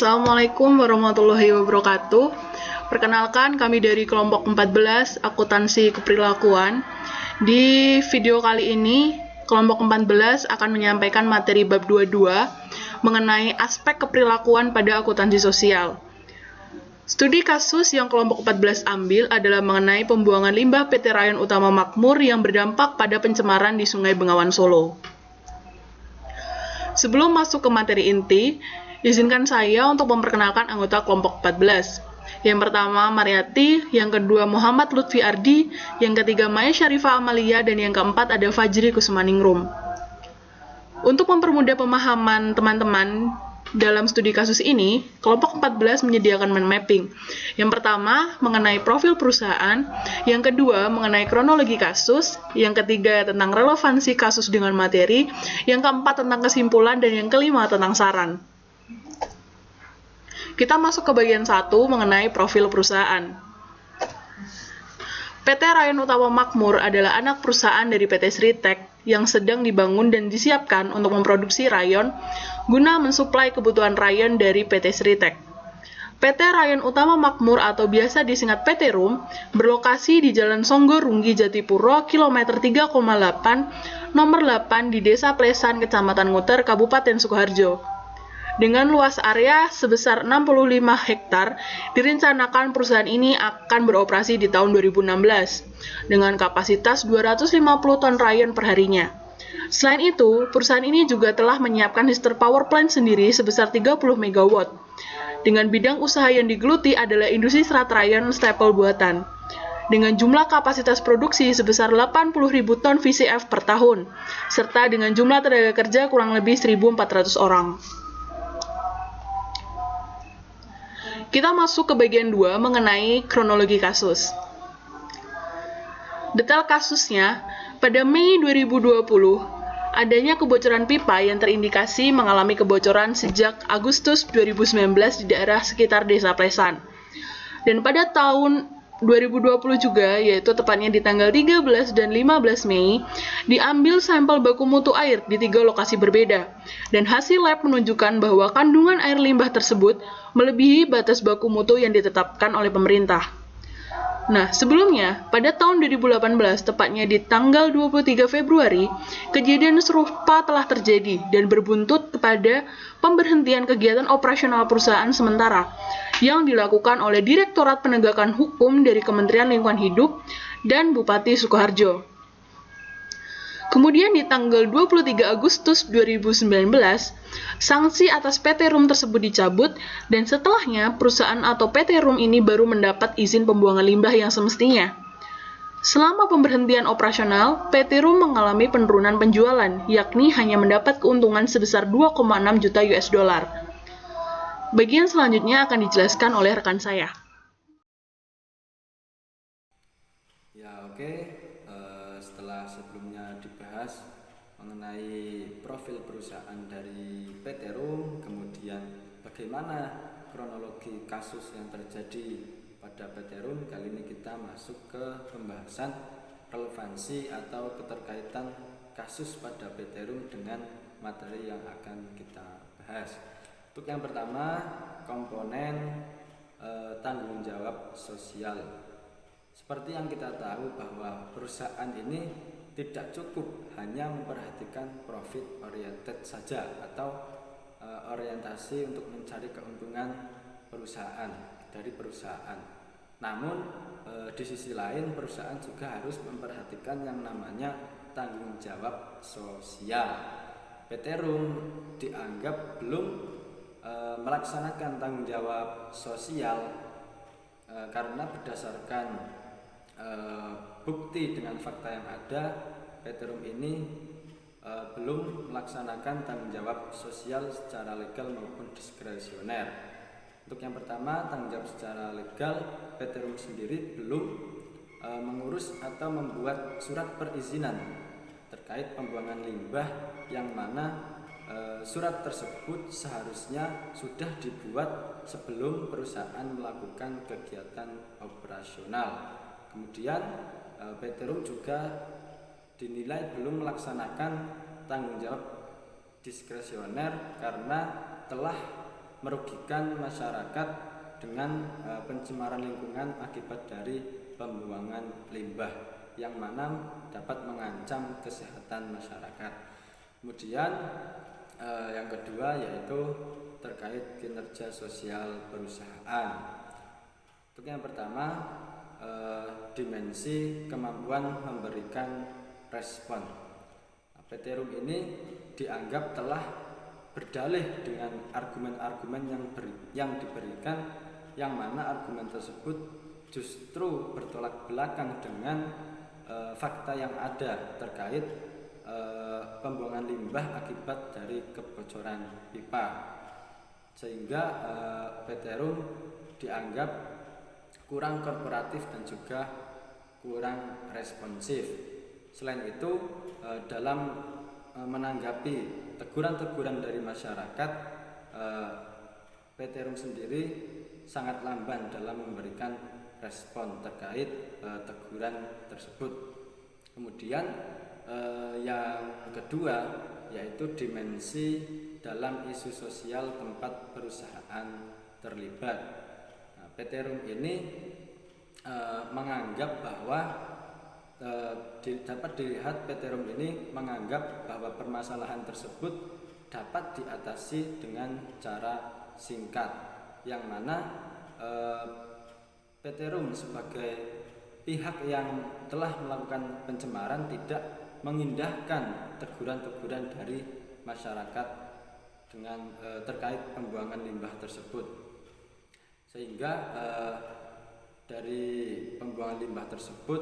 Assalamualaikum warahmatullahi wabarakatuh. Perkenalkan, kami dari kelompok 14 akuntansi keperilakuan. Di video kali ini, kelompok 14 akan menyampaikan materi bab 22 mengenai aspek keperilakuan pada akuntansi sosial. Studi kasus yang kelompok 14 ambil adalah mengenai pembuangan limbah PT Rayon Utama Makmur yang berdampak pada pencemaran di Sungai Bengawan Solo. Sebelum masuk ke materi inti, izinkan saya untuk memperkenalkan anggota kelompok 14. Yang pertama Mariati, yang kedua Muhammad Lutfi Ardi, yang ketiga Maya Syarifah Amalia, dan yang keempat ada Fajri Kusumaningrum. Untuk mempermudah pemahaman teman-teman dalam studi kasus ini, kelompok 14 menyediakan mind mapping. Yang pertama, mengenai profil perusahaan. Yang kedua, mengenai kronologi kasus. Yang ketiga, tentang relevansi kasus dengan materi. Yang keempat, tentang kesimpulan. Dan yang kelima, tentang saran. Kita masuk ke bagian 1 mengenai profil perusahaan. PT Rayon Utama Makmur adalah anak perusahaan dari PT Sritek yang sedang dibangun dan disiapkan untuk memproduksi rayon guna mensuplai kebutuhan rayon dari PT Sritek. PT Rayon Utama Makmur atau biasa disingkat PT RUM berlokasi di Jalan Songgo Runggi Jatipuro, kilometer 3,8, nomor 8 di Desa Plesan, Kecamatan Nguter, Kabupaten Sukoharjo. Dengan luas area sebesar 65 hektar, direncanakan perusahaan ini akan beroperasi di tahun 2016 dengan kapasitas 250 ton rayon perharinya. Selain itu, perusahaan ini juga telah menyiapkan sister power plant sendiri sebesar 30 MW. Dengan bidang usaha yang digeluti adalah industri serat rayon stapel buatan. Dengan jumlah kapasitas produksi sebesar 80.000 ton VCF per tahun, serta dengan jumlah tenaga kerja kurang lebih 1.400 orang. Kita masuk ke bagian 2 mengenai kronologi kasus. Detail kasusnya, pada Mei 2020, adanya kebocoran pipa yang terindikasi mengalami kebocoran sejak Agustus 2019 di daerah sekitar Desa Plesan. Dan pada tahun 2020 juga, yaitu tepatnya di tanggal 13 dan 15 Mei, diambil sampel baku mutu air di 3 lokasi berbeda. Dan hasil lab menunjukkan bahwa kandungan air limbah tersebut melebihi batas baku mutu yang ditetapkan oleh pemerintah. Nah, sebelumnya, pada tahun 2018, tepatnya di tanggal 23 Februari, kejadian serupa telah terjadi dan berbuntut kepada pemberhentian kegiatan operasional perusahaan sementara yang dilakukan oleh Direktorat Penegakan Hukum dari Kementerian Lingkungan Hidup dan Bupati Sukoharjo. Kemudian di tanggal 23 Agustus 2019, sanksi atas PT RUM tersebut dicabut dan setelahnya perusahaan atau PT RUM ini baru mendapat izin pembuangan limbah yang semestinya. Selama pemberhentian operasional, PT RUM mengalami penurunan penjualan, yakni hanya mendapat keuntungan sebesar 2,6 juta US dollar. Bagian selanjutnya akan dijelaskan oleh rekan saya. Ya, oke. Setelah sebelumnya dibahas mengenai profil perusahaan dari PT RUM, kemudian bagaimana kronologi kasus yang terjadi pada PT RUM, kali ini kita masuk ke pembahasan relevansi atau keterkaitan kasus pada PT RUM dengan materi yang akan kita bahas. Untuk yang pertama, komponen tanggung jawab sosial. Seperti yang kita tahu bahwa perusahaan ini tidak cukup hanya memperhatikan profit oriented saja atau orientasi untuk mencari keuntungan perusahaan dari perusahaan. Namun di sisi lain perusahaan juga harus memperhatikan yang namanya tanggung jawab sosial. PT RUM dianggap belum melaksanakan tanggung jawab sosial karena berdasarkan bukti dengan fakta yang ada, PT RUM ini belum melaksanakan tanggung jawab sosial secara legal maupun diskresioner. Untuk yang pertama, tanggung jawab secara legal, PT RUM sendiri belum mengurus atau membuat surat perizinan terkait pembuangan limbah yang mana surat tersebut seharusnya sudah dibuat sebelum perusahaan melakukan kegiatan operasional. Kemudian PT RUM juga dinilai belum melaksanakan tanggung jawab diskresioner karena telah merugikan masyarakat dengan pencemaran lingkungan akibat dari pembuangan limbah yang mana dapat mengancam kesehatan masyarakat. Kemudian yang kedua yaitu terkait kinerja sosial perusahaan. Untuk yang pertama, dimensi kemampuan memberikan respon. PT Rum ini dianggap telah berdalih dengan argumen-argumen yang diberikan, yang mana argumen tersebut justru bertolak belakang dengan fakta yang ada terkait pembuangan limbah akibat dari kebocoran pipa, sehingga PT Rum dianggap kurang korporatif dan juga kurang responsif. Selain itu, dalam menanggapi teguran-teguran dari masyarakat, PT Rum sendiri sangat lamban dalam memberikan respon terkait teguran tersebut. Kemudian yang kedua yaitu dimensi dalam isu sosial tempat perusahaan terlibat. PT Rum ini menganggap bahwa dapat dilihat PT Rum ini menganggap bahwa permasalahan tersebut dapat diatasi dengan cara singkat, yang mana PT Rum sebagai pihak yang telah melakukan pencemaran tidak mengindahkan teguran-teguran dari masyarakat dengan terkait pembuangan limbah tersebut, sehingga dari pembuangan limbah tersebut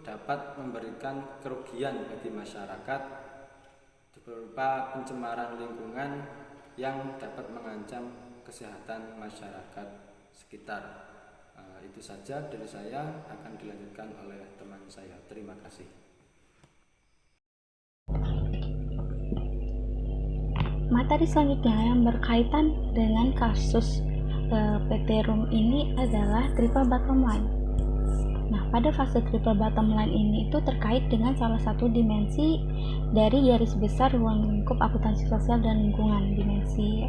dapat memberikan kerugian bagi masyarakat berupa pencemaran lingkungan yang dapat mengancam kesehatan masyarakat sekitar. Itu saja dari saya, akan dilanjutkan oleh teman saya. Terima kasih. Materi selanjutnya yang berkaitan dengan kasus PT Rum ini adalah triple bottom line. Nah, pada fase triple bottom line ini itu terkait dengan salah satu dimensi dari garis besar ruang lingkup akuntansi sosial dan lingkungan. Dimensi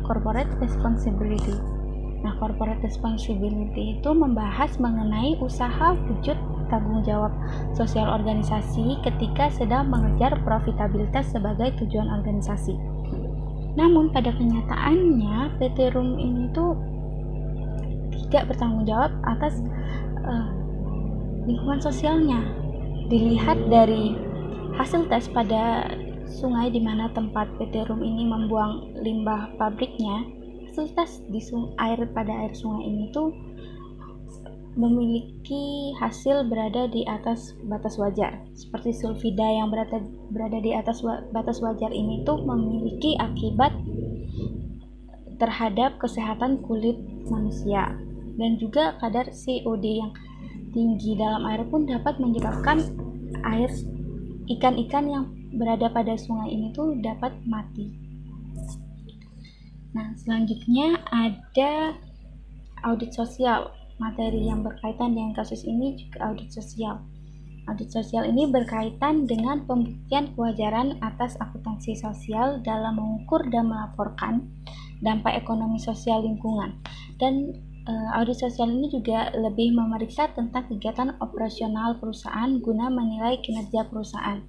corporate responsibility. Nah, corporate responsibility itu membahas mengenai usaha wujud tanggung jawab sosial organisasi ketika sedang mengejar profitabilitas sebagai tujuan organisasi. Namun pada kenyataannya PT Rum ini tuh tidak bertanggung jawab atas lingkungan sosialnya. Dilihat dari hasil tes pada sungai di mana tempat PT Rum ini membuang limbah pabriknya, hasil tes di air sungai ini tuh memiliki hasil berada di atas batas wajar. Seperti sulfida yang berada di atas batas wajar ini tuh memiliki akibat terhadap kesehatan kulit manusia, dan juga kadar COD yang tinggi dalam air pun dapat menyebabkan ikan-ikan yang berada pada sungai ini tuh dapat mati. Nah, selanjutnya ada audit sosial. Materi yang berkaitan dengan kasus ini juga audit sosial. Audit sosial ini berkaitan dengan pembuktian kewajaran atas akuntansi sosial dalam mengukur dan melaporkan dampak ekonomi sosial lingkungan. Dan audit sosial ini juga lebih memeriksa tentang kegiatan operasional perusahaan guna menilai kinerja perusahaan.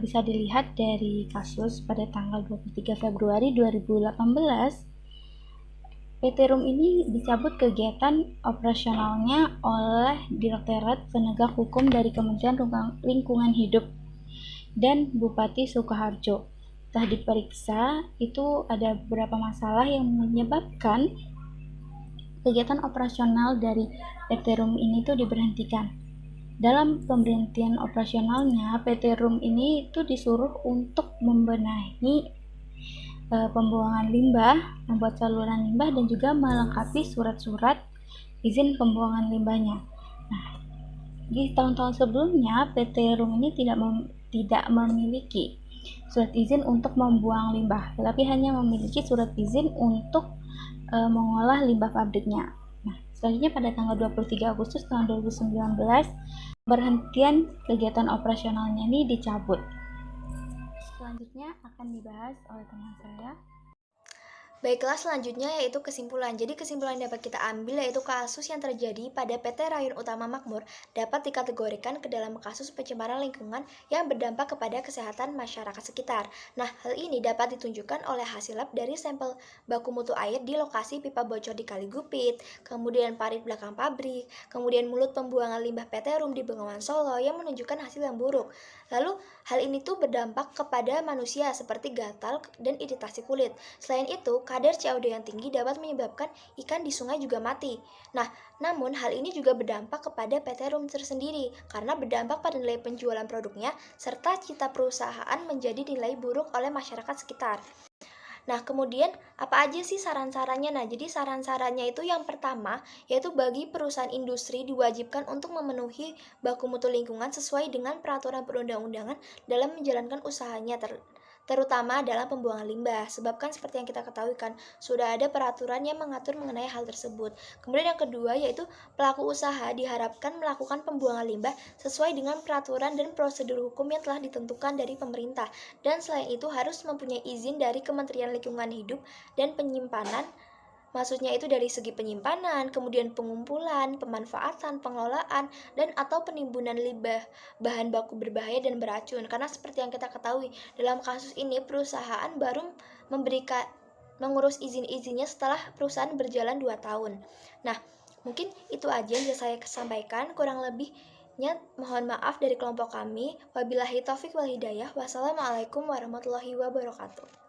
Bisa dilihat dari kasus pada tanggal 23 Februari 2018, PT Rum ini dicabut kegiatan operasionalnya oleh Direktorat Penegak Hukum dari Kementerian Lingkungan Hidup dan Bupati Sukoharjo. Setelah diperiksa, itu ada beberapa masalah yang menyebabkan kegiatan operasional dari PT Rum ini tuh diberhentikan. Dalam pemberhentian operasionalnya, PT Rum ini tuh disuruh untuk membenahi pembuangan limbah, membuat saluran limbah, dan juga melengkapi surat-surat izin pembuangan limbahnya. Nah, di tahun-tahun sebelumnya PT Rum ini tidak memiliki surat izin untuk membuang limbah, tetapi hanya memiliki surat izin untuk mengolah limbah pabriknya. Nah, selanjutnya pada tanggal 23 Agustus tahun 2019, perhentian kegiatan operasionalnya ini dicabut. selanjutnya akan dibahas oleh teman saya. Baiklah, selanjutnya yaitu kesimpulan. Jadi kesimpulan yang dapat kita ambil yaitu kasus yang terjadi pada PT Rayon Utama Makmur dapat dikategorikan ke dalam kasus pencemaran lingkungan yang berdampak kepada kesehatan masyarakat sekitar. Nah, hal ini dapat ditunjukkan oleh hasil lab dari sampel baku mutu air di lokasi pipa bocor di Kali Gupit, kemudian parit belakang pabrik, kemudian mulut pembuangan limbah PT Rum di Bengawan Solo yang menunjukkan hasil yang buruk. Lalu, hal ini tuh berdampak kepada manusia seperti gatal dan iritasi kulit. Selain itu, kadar CO2 yang tinggi dapat menyebabkan ikan di sungai juga mati. Nah, namun hal ini juga berdampak kepada PT Rum tersendiri karena berdampak pada nilai penjualan produknya serta cita perusahaan menjadi nilai buruk oleh masyarakat sekitar. Nah, kemudian apa aja sih saran-sarannya? Nah, jadi saran-sarannya itu yang pertama, yaitu bagi perusahaan industri diwajibkan untuk memenuhi baku mutu lingkungan sesuai dengan peraturan perundang-undangan dalam menjalankan usahanya, terutama dalam pembuangan limbah. Sebab kan seperti yang kita ketahui kan, sudah ada peraturan yang mengatur mengenai hal tersebut. Kemudian yang kedua, yaitu pelaku usaha diharapkan melakukan pembuangan limbah sesuai dengan peraturan dan prosedur hukum yang telah ditentukan dari pemerintah. Dan selain itu harus mempunyai izin dari Kementerian Lingkungan Hidup dan penyimpanan. Maksudnya itu dari segi penyimpanan, kemudian pengumpulan, pemanfaatan, pengelolaan, dan atau penimbunan limbah bahan baku berbahaya dan beracun. Karena seperti yang kita ketahui, dalam kasus ini perusahaan baru mengurus izin-izinnya setelah perusahaan berjalan 2 tahun. Nah, mungkin itu aja yang bisa saya sampaikan. Kurang lebihnya mohon maaf dari kelompok kami. Wabillahi taufik wal hidayah. Wassalamualaikum warahmatullahi wabarakatuh.